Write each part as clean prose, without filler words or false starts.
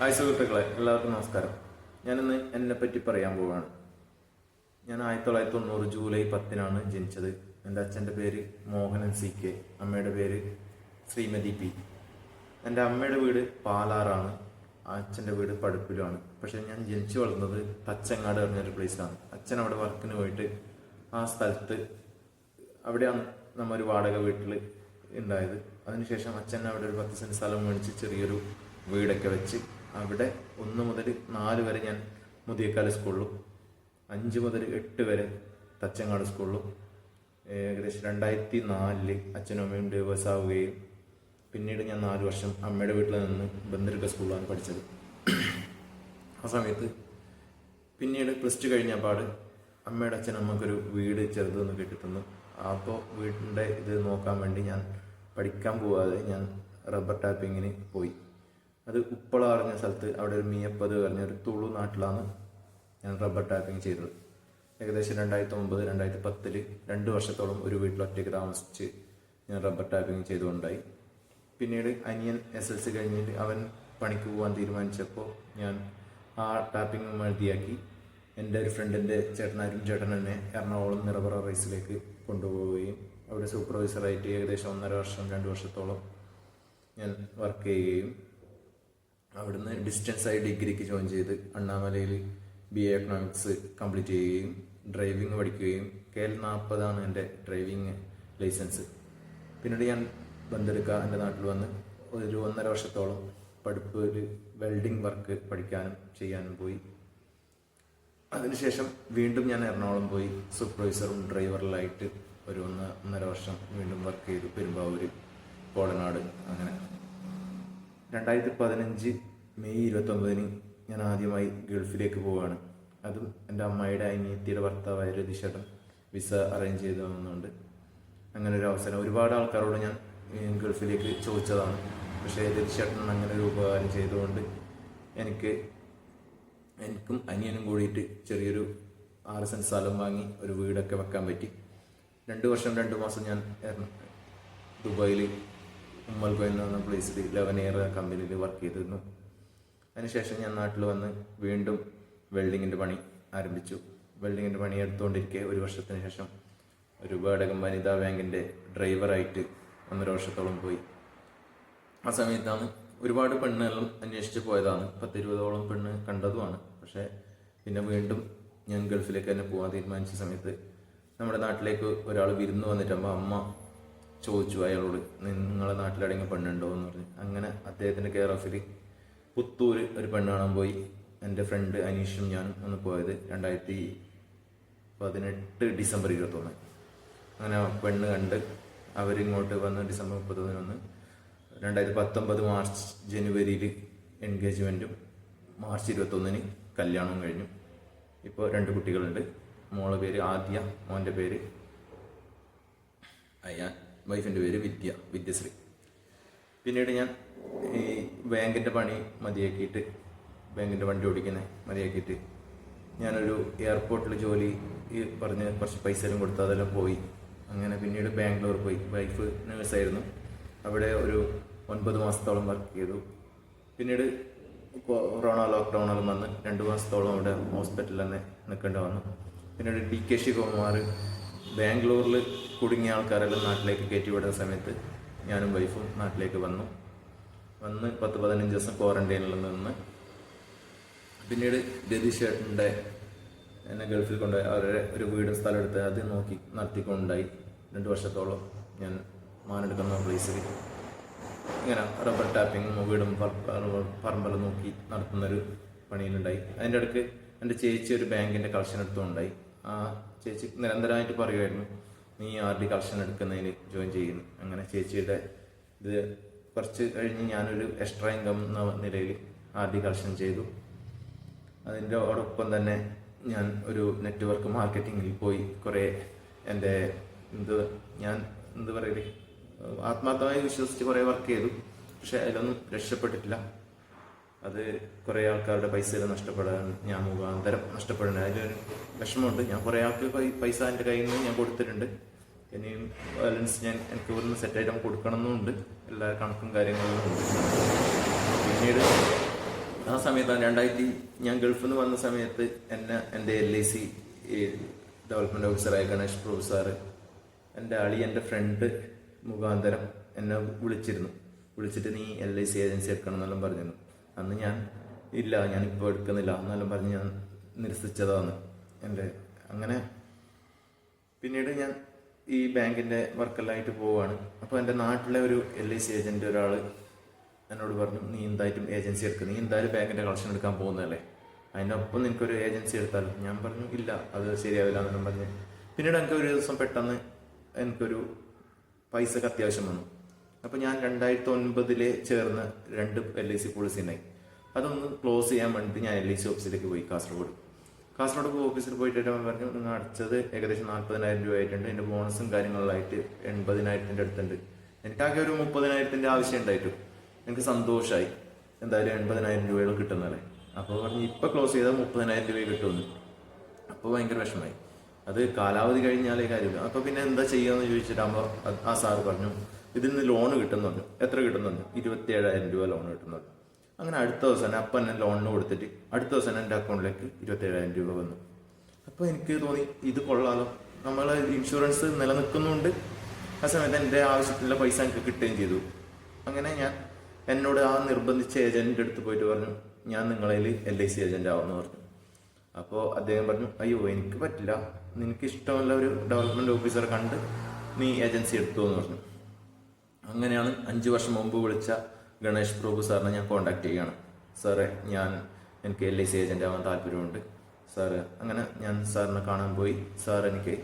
Hi സുഹൃത്തുക്കളെ, എല്ലാവർക്കും നമസ്കാരം. ഞാനിന്ന് എന്നെപ്പറ്റി പറയാൻ പോവുകയാണ്. ഞാൻ 1990 ജൂലൈ 10-നാണ് ജനിച്ചത്. എൻ്റെ അച്ഛൻ്റെ പേര് മോഹനൻ CK, അമ്മയുടെ പേര് ശ്രീമതി P. എൻ്റെ അമ്മയുടെ വീട് പാലാറാണ്, അച്ഛൻ്റെ വീട് പടുപ്പിലുമാണ്. പക്ഷേ ഞാൻ ജനിച്ചു വളർന്നത് തച്ചങ്ങാട് പറഞ്ഞൊരു പ്ലേസിലാണ്. അച്ഛൻ അവിടെ വർക്കിന് പോയിട്ട് ആ സ്ഥലത്ത് അവിടെയാണ് നമ്മ ഒരു വാടക വീട്ടിൽ ഉണ്ടായത്. അതിനുശേഷം അച്ഛൻ അവിടെ ഒരു 10 സെൻറ്റ് സ്ഥലം മേടിച്ച് ചെറിയൊരു വീടൊക്കെ വെച്ച് അവിടെ 1 മുതൽ 4 വരെ ഞാൻ മുതിയക്കാല സ്കൂളിലും 5 മുതൽ 8 വരെ തച്ചങ്ങാട് സ്കൂളിലും ഏകദേശം 2004 അച്ഛനും അമ്മയും ഡിവോഴ്സ് ആവുകയും പിന്നീട് ഞാൻ 4 വർഷം അമ്മയുടെ വീട്ടിൽ നിന്ന് ബന്ദർക സ്കൂളിലാണ് പഠിച്ചത്. ആ സമയത്ത് പിന്നീട് +2 കഴിഞ്ഞ പാട് അമ്മയുടെ അച്ഛൻ അമ്മക്കൊരു വീട് ചെറുതൊന്ന് കെട്ടിത്തന്നു. അപ്പോൾ വീടിൻ്റെ ഇത് നോക്കാൻ വേണ്ടി ഞാൻ പഠിക്കാൻ പോവാതെ ഞാൻ റബ്ബർ ടാപ്പിങ്ങിന് പോയി. അത് ഉപ്പള പറഞ്ഞ സ്ഥലത്ത് അവിടെ ഒരു മീയപ്പത് പറഞ്ഞൊരു തുളു നാട്ടിലാണ് ഞാൻ റബ്ബർ ടാപ്പിംഗ് ചെയ്തത്. ഏകദേശം 2009-2010 2 വർഷത്തോളം ഒരു വീട്ടിൽ ഒറ്റയ്ക്ക് താമസിച്ച് ഞാൻ റബ്ബർ ടാപ്പിംഗ് ചെയ്തുകൊണ്ടായി. പിന്നീട് അനിയൻ SLC കഴിഞ്ഞിട്ട് അവൻ പണിക്ക് പോകാൻ തീരുമാനിച്ചപ്പോൾ ഞാൻ ആ ടാപ്പിംഗ് മതിയാക്കി. എൻ്റെ ഒരു ഫ്രണ്ടിൻ്റെ ചേട്ടൻ എന്നെ എറണാകുളം നിറബറ റൈസിലേക്ക് കൊണ്ടുപോവുകയും അവിടെ സൂപ്പർവൈസറായിട്ട് ഏകദേശം 1.5 വർഷം 2 വർഷത്തോളം ഞാൻ വർക്ക് ചെയ്യുകയും അവിടുന്ന് ഡിസ്റ്റൻസായി ഡിഗ്രിക്ക് ജോയിൻ ചെയ്ത് അണ്ണാമലയിൽ BA എക്കണോമിക്സ് കംപ്ലീറ്റ് ചെയ്യുകയും ഡ്രൈവിംഗ് പഠിക്കുകയും KL40 എൻ്റെ ഡ്രൈവിംഗ് ലൈസൻസ്. പിന്നീട് ഞാൻ ബന്ദർക എൻ്റെ നാട്ടിൽ വന്ന് ഒരു 1.5 വർഷത്തോളം പഠിപ്പിൽ വെൽഡിംഗ് വർക്ക് പഠിക്കാനും ചെയ്യാനും പോയി. അതിനുശേഷം വീണ്ടും ഞാൻ എറണാകുളം പോയി സൂപ്പർവൈസറും ഡ്രൈവറിലായിട്ട് ഒരു 1.5 വർഷം വീണ്ടും വർക്ക് ചെയ്തു. പെരുമ്പാവൂർ, കോടനാട്. അങ്ങനെ 2015 മെയ് 29 ഞാൻ ആദ്യമായി ഗൾഫിലേക്ക് പോവുകയാണ്. അതും എൻ്റെ അമ്മയുടെ അനിയത്തിയുടെ ഭർത്താവായ രതീഷേട്ടൻ വിസ അറേഞ്ച് ചെയ്ത് തന്നുകൊണ്ട് അങ്ങനെ ഒരു അവസരം. ഒരുപാട് ആൾക്കാരോട് ഞാൻ ഗൾഫിലേക്ക് ചോദിച്ചതാണ്. പക്ഷേ രതീഷേട്ടൻ അങ്ങനെ ഒരു ഉപകാരം ചെയ്തുകൊണ്ട് എനിക്കും അനിയനും കൂടിയിട്ട് ചെറിയൊരു 6 സെൻറ്റ് സ്ഥലം വാങ്ങി ഒരു വീടൊക്കെ വെക്കാൻ പറ്റി. 2 വർഷം 2 മാസം ഞാൻ ദുബായിൽ ഉമ്മൽ കോയിൻ എന്ന പ്ലേസിൽ 11 ഇയർ കമ്പനിയിൽ വർക്ക് ചെയ്തിരുന്നു. അതിനുശേഷം ഞാൻ നാട്ടിൽ വന്ന് വീണ്ടും വെൽഡിങ്ങിൻ്റെ പണി ആരംഭിച്ചു. വെൽഡിങ്ങിൻ്റെ പണി എടുത്തുകൊണ്ടിരിക്കെ 1 വർഷത്തിന് ശേഷം ഒരു ബേഡകം വനിതാ ബാങ്കിൻ്റെ ഡ്രൈവറായിട്ട് 1.5 വർഷത്തോളം പോയി. ആ സമയത്താണ് ഒരുപാട് പെണ്ണുകളും അന്വേഷിച്ച് പോയതാണ്. 10-20ഓളം പെണ്ണ് കണ്ടതുമാണ്. പക്ഷേ പിന്നെ വീണ്ടും ഞാൻ ഗൾഫിലേക്ക് തന്നെ പോകാൻ തീരുമാനിച്ച സമയത്ത് നമ്മുടെ നാട്ടിലേക്ക് ഒരാൾ വിരുന്ന് വന്നിട്ടാകുമ്പോൾ അമ്മ ചോദിച്ചു അയാളോട്, നിങ്ങളെ നാട്ടിലടങ്ങിയ പെണ്ണുണ്ടോ എന്ന് പറഞ്ഞു. അങ്ങനെ അദ്ദേഹത്തിൻ്റെ കെയർ ഓഫിൽ പുത്തൂർ ഒരു പെണ്ണ് കാണാൻ പോയി. എൻ്റെ ഫ്രണ്ട് അനീഷും ഞാനും ഒന്ന് പോയത് 2018 ഡിസംബർ 21. അങ്ങനെ പെണ്ണ് കണ്ട് അവരിങ്ങോട്ട് വന്ന് ഡിസംബർ 31 വന്ന് 2019 മാർച്ച് ജനുവരിയിൽ എൻഗേജ്മെൻറ്റും മാർച്ച് 21 കല്യാണവും കഴിഞ്ഞു. ഇപ്പോൾ 2 കുട്ടികളുണ്ട്. മോളെ പേര് ആദ്യ, മോൻ്റെ പേര് അയ്യാൻ, വൈഫിൻ്റെ പേര് വിദ്യശ്രീ. പിന്നീട് ഞാൻ ഈ ബാങ്കിൻ്റെ പണി മതിയാക്കിയിട്ട്, ബാങ്കിൻ്റെ വണ്ടി ഓടിക്കുന്നത് മതിയാക്കിയിട്ട് ഞാനൊരു എയർപോർട്ടിൽ ജോലി പറഞ്ഞ് കുറച്ച് പൈസയും കൊടുത്ത് അതെല്ലാം പോയി. അങ്ങനെ പിന്നീട് ബാംഗ്ലൂർ പോയി. വൈഫ് നേഴ്സായിരുന്നു. അവിടെ ഒരു 9 മാസത്തോളം വർക്ക് ചെയ്തു. പിന്നീട് കൊറോണ ലോക്ക്ഡൗണെല്ലാം വന്ന് 2 മാസത്തോളം അവിടെ ഹോസ്പിറ്റലിൽ തന്നെ നിൽക്കേണ്ടി വന്നു. പിന്നീട് DK ശിവകുമാർ ബാംഗ്ലൂരിൽ കുടുങ്ങിയ ആൾക്കാരെല്ലാം നാട്ടിലേക്ക് കയറ്റിവിടുന്ന സമയത്ത് ഞാനും വൈഫും നാട്ടിലേക്ക് വന്ന് 10-15 ദിവസം ക്വാറന്റൈനിൽ നിന്ന് പിന്നീട് രതീഷേട്ടൻ്റെ എന്നെ ഗൾഫിൽ കൊണ്ടുപോയി അവരുടെ ഒരു വീടും സ്ഥലം എടുത്ത് അത് നോക്കി നടത്തിക്കൊണ്ടായി. 2 വർഷത്തോളം ഞാൻ മാനെടുക്കുന്ന പ്ലേസിൽ ഇങ്ങനെ റബ്ബർ ടാപ്പിങ്ങും വീടും പറമ്പെല്ലാം നോക്കി നടത്തുന്നൊരു പണിയിലുണ്ടായി. അതിൻ്റെ ഇടയ്ക്ക് എൻ്റെ ചേച്ചി ഒരു ബാങ്കിൻ്റെ കളക്ഷൻ എടുത്തുകൊണ്ടായി. ആ ചേച്ചി നിരന്തരമായിട്ട് പറയുമായിരുന്നു, നീ RD കളക്ഷൻ എടുക്കുന്നതിന് ജോയിൻ ചെയ്യുന്നു. അങ്ങനെ ചേച്ചിയുടെ ഇത് കുറച്ച് കഴിഞ്ഞ് ഞാനൊരു എക്സ്ട്രാ ഇൻകം എന്ന നിലയിൽ RD കളക്ഷൻ ചെയ്തു. അതിൻ്റെ ഒപ്പം തന്നെ ഞാൻ ഒരു നെറ്റ്വർക്ക് മാർക്കറ്റിങ്ങിൽ പോയി കുറേ എൻ്റെ ഞാൻ പറയല് ആത്മാർത്ഥമായി വിശ്വസിച്ച് കുറേ വർക്ക് ചെയ്തു. പക്ഷെ അതിലൊന്നും രക്ഷപ്പെട്ടിട്ടില്ല. അത് കുറേ ആൾക്കാരുടെ പൈസയെല്ലാം നഷ്ടപ്പെടാൻ ഞാൻ മുഖാന്തരം നഷ്ടപ്പെടുന്നുണ്ട്. അതിലൊരു വിഷമമുണ്ട്. ഞാൻ കുറേ ആൾക്ക് പൈസ എൻ്റെ കയ്യിൽ നിന്ന് ഞാൻ കൊടുത്തിട്ടുണ്ട്. ഇനിയും ബാലൻസ് എനിക്ക് ഇവിടുന്ന് സെറ്റായിട്ട് കൊടുക്കണം എന്നുണ്ട്. എല്ലാ കണക്കും കാര്യങ്ങളും ഉണ്ട്. പിന്നീട് ആ സമയത്താണ് ഞാൻ ഗൾഫിൽ നിന്ന് വന്ന സമയത്ത് എൻ്റെ LIC ഡെവലപ്മെൻറ്റ് ഓഫീസറായ ഗണേഷ് പ്രഭു സാറ് എൻ്റെ ഫ്രണ്ട് മുഖാന്തരം എന്നെ വിളിച്ചിട്ട് നീ LIC ഏജൻസി എടുക്കണം എന്നെല്ലാം പറഞ്ഞിരുന്നു. അന്ന് ഞാൻ ഇല്ല, ഞാനിപ്പോൾ എടുക്കുന്നില്ല എന്നെല്ലാം പറഞ്ഞ് ഞാൻ നിരസിച്ചതാണ് അങ്ങനെ. പിന്നീട് ഞാൻ ഈ ബാങ്കിൻ്റെ വർക്കെല്ലാമായിട്ട് പോവുകയാണ്. അപ്പോൾ എൻ്റെ നാട്ടിലെ ഒരു LIC ഏജൻറ്റ് ഒരാൾ എന്നോട് പറഞ്ഞു, നീ എന്തായിട്ടും ഏജൻസി എടുക്കുക, നീ എന്തായാലും ബാങ്കിൻ്റെ കളക്ഷൻ എടുക്കാൻ പോകുന്നതല്ലേ, അതിനൊപ്പം നിനക്കൊരു ഏജൻസി എടുത്താലും. ഞാൻ പറഞ്ഞു ഇല്ല, അത് ശരിയാവില്ല എന്നെല്ലാം പറഞ്ഞു. പിന്നീട് എനിക്ക് ഒരു ദിവസം പെട്ടെന്ന് എനിക്കൊരു പൈസക്ക് അത്യാവശ്യം വന്നു. അപ്പോൾ ഞാൻ 2009 ചേർന്ന് 2 LIC പോളിസി ഉണ്ടായി. അതൊന്ന് ക്ലോസ് ചെയ്യാൻ വേണ്ടിയിട്ട് ഞാൻ LIC ഓഫീസിലേക്ക് പോയി. കാസർഗോഡ് ഓഫീസിൽ പോയിട്ട് പറഞ്ഞു, നിങ്ങൾ അടച്ചത് ഏകദേശം 40,000 രൂപ ആയിട്ടുണ്ട്, എൻ്റെ ബോണസും കാര്യങ്ങളിലായിട്ട് 80,000 അടുത്തുണ്ട്. എനിക്കാകെ ഒരു 30,000 ആവശ്യം ഉണ്ടായിട്ടു. എനിക്ക് സന്തോഷമായി, എന്തായാലും 80,000 രൂപയോളം കിട്ടുന്നതല്ലേ. അപ്പോൾ പറഞ്ഞു ഇപ്പം ക്ലോസ് ചെയ്താൽ 30,000 രൂപ കിട്ടുമെന്ന്. അപ്പോൾ ഭയങ്കര വിഷമമായി. അത് കാലാവധി കഴിഞ്ഞാലേ കാര്യമില്ല. അപ്പോൾ പിന്നെ എന്താ ചെയ്യാന്ന് ചോദിച്ചിട്ടാകുമ്പോൾ ആ സാറ് പറഞ്ഞു, ഇതിൽ നിന്ന് ലോൺ കിട്ടുന്നുണ്ട്. എത്ര കിട്ടുന്നുണ്ട്? 27,000 രൂപ ലോൺ കിട്ടുന്നുണ്ട്. അങ്ങനെ അടുത്ത ദിവസം തന്നെ അപ്പം എന്നെ ലോണിന് കൊടുത്തിട്ട് അടുത്ത ദിവസം എൻ്റെ അക്കൗണ്ടിലേക്ക് 27,000 രൂപ വന്നു. അപ്പോൾ എനിക്ക് തോന്നി ഇത് കൊള്ളാലോ, നമ്മളെ ഇൻഷുറൻസ് നിലനിൽക്കുന്നുണ്ട്, ആ സമയത്ത് എൻ്റെ ആവശ്യത്തിലുള്ള പൈസ എനിക്ക് കിട്ടുകയും ചെയ്തു. അങ്ങനെ എന്നോട് ആ നിർബന്ധിച്ച ഏജന്റിൻ്റെ അടുത്ത് പോയിട്ട് പറഞ്ഞു, ഞാൻ നിങ്ങളിൽ LIC ഏജന്റ് ആവുമെന്ന് പറഞ്ഞു. അപ്പോൾ അദ്ദേഹം പറഞ്ഞു, അയ്യോ എനിക്ക് പറ്റില്ല, നിനക്ക് ഇഷ്ടമുള്ള ഒരു ഡെവലപ്മെന്റ് ഓഫീസറെ കണ്ട് നീ ഏജൻസി എടുത്തു എന്ന് പറഞ്ഞു. അങ്ങനെയാണ് 5 വർഷം മുമ്പ് വിളിച്ച ഗണേഷ് പ്രഭു സാറിനെ ഞാൻ കോണ്ടാക്ട് ചെയ്യുകയാണ്. സാറേ, എനിക്ക് LIC ഏജന്റ് ആവാൻ താല്പര്യമുണ്ട് സാറ്. അങ്ങനെ ഞാൻ സാറിനെ കാണാൻ പോയി. സാർ എനിക്ക്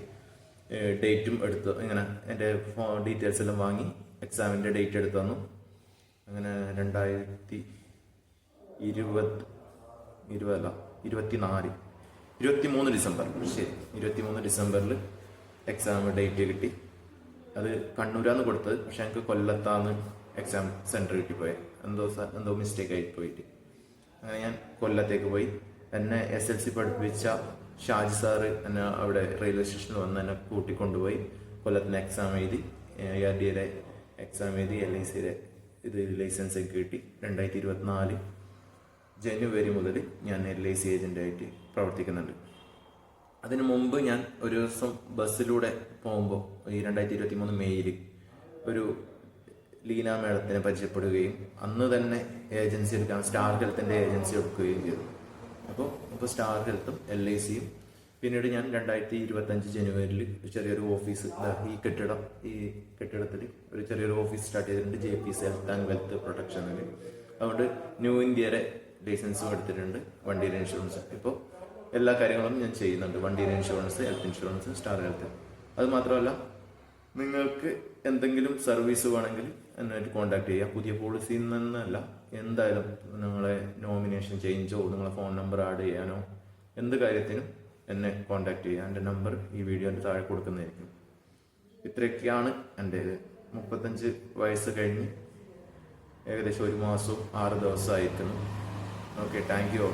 ഡേറ്റും എടുത്തു, ഇങ്ങനെ എൻ്റെ ഡീറ്റെയിൽസ് എല്ലാം വാങ്ങി എക്സാമിൻ്റെ ഡേറ്റ് എടുത്തു തന്നു. അങ്ങനെ 23 ഡിസംബറിൽ എക്സാം ഡേറ്റ് കിട്ടി. അത് കണ്ണൂരാന്ന് കൊടുത്തത്, പക്ഷെ എനിക്ക് കൊല്ലത്താന്ന് എക്സാം സെൻറ്റർ കിട്ടിപ്പോയത്. എന്തോ മിസ്റ്റേക്ക് ആയി പോയിട്ട് അങ്ങനെ ഞാൻ കൊല്ലത്തേക്ക് പോയി. എന്നെ SLC പഠിപ്പിച്ച ഷാജി സാറ് എന്നെ അവിടെ റെയിൽവേ സ്റ്റേഷനിൽ വന്ന് എന്നെ കൂട്ടിക്കൊണ്ടുപോയി. കൊല്ലത്തിന് എക്സാം എഴുതി, ARDA എക്സാം എഴുതി, LICയുടെ ലൈസൻസ് ഒക്കെ കിട്ടി. 2024 ജനുവരി മുതൽ ഞാൻ LIC ഏജൻ്റായിട്ട് പ്രവർത്തിക്കുന്നുണ്ട്. അതിനു മുമ്പ് ഞാൻ ഒരു ദിവസം ബസ്സിലൂടെ പോകുമ്പോൾ ഈ 2023 മെയ്യിൽ ഒരു ലീന മേഡത്തിനെ പരിചയപ്പെടുകയും അന്ന് തന്നെ ഏജൻസി എടുക്കാൻ സ്റ്റാർ ഹെൽത്തിൻ്റെ ഏജൻസി എടുക്കുകയും ചെയ്തു. അപ്പോൾ സ്റ്റാർ ഹെൽത്തും LICയും പിന്നീട് ഞാൻ 2025 ജനുവരിയിൽ ചെറിയൊരു ഓഫീസ്, ഈ കെട്ടിടത്തിൽ ഒരു ചെറിയൊരു ഓഫീസ് സ്റ്റാർട്ട് ചെയ്തിട്ടുണ്ട്, JPC ഹെൽത്ത് ആൻഡ് വെൽത്ത് പ്രൊട്ടക്ഷനിൽ. അതുകൊണ്ട് ന്യൂ ഇന്ത്യയുടെ ലൈസൻസും എടുത്തിട്ടുണ്ട്, വണ്ടിയുടെ ഇൻഷുറൻസ്. ഇപ്പോൾ എല്ലാ കാര്യങ്ങളും ഞാൻ ചെയ്യുന്നുണ്ട്, വണ്ടിയുടെ insurance, health insurance, star health. അത് മാത്രമല്ല, നിങ്ങൾക്ക് എന്തെങ്കിലും സർവീസ് വേണമെങ്കിൽ എന്നായിട്ട് കോൺടാക്ട് ചെയ്യാം. പുതിയ പോളിസിയിൽ നിന്നല്ല, എന്തായാലും നിങ്ങളെ നോമിനേഷൻ ചേഞ്ചോ നിങ്ങളെ ഫോൺ നമ്പർ ആഡ് ചെയ്യാനോ എന്ത് കാര്യത്തിനും എന്നെ കോൺടാക്ട് ചെയ്യാം. എൻ്റെ നമ്പർ ഈ വീഡിയോൻ്റെ താഴെ കൊടുക്കുന്നതായിരിക്കും. ഇത്രയൊക്കെയാണ് എൻ്റേത്. 35 വയസ്സ് കഴിഞ്ഞ് ഏകദേശം 1 മാസവും 6 ദിവസമായിരിക്കുന്നു. Okay, thank you.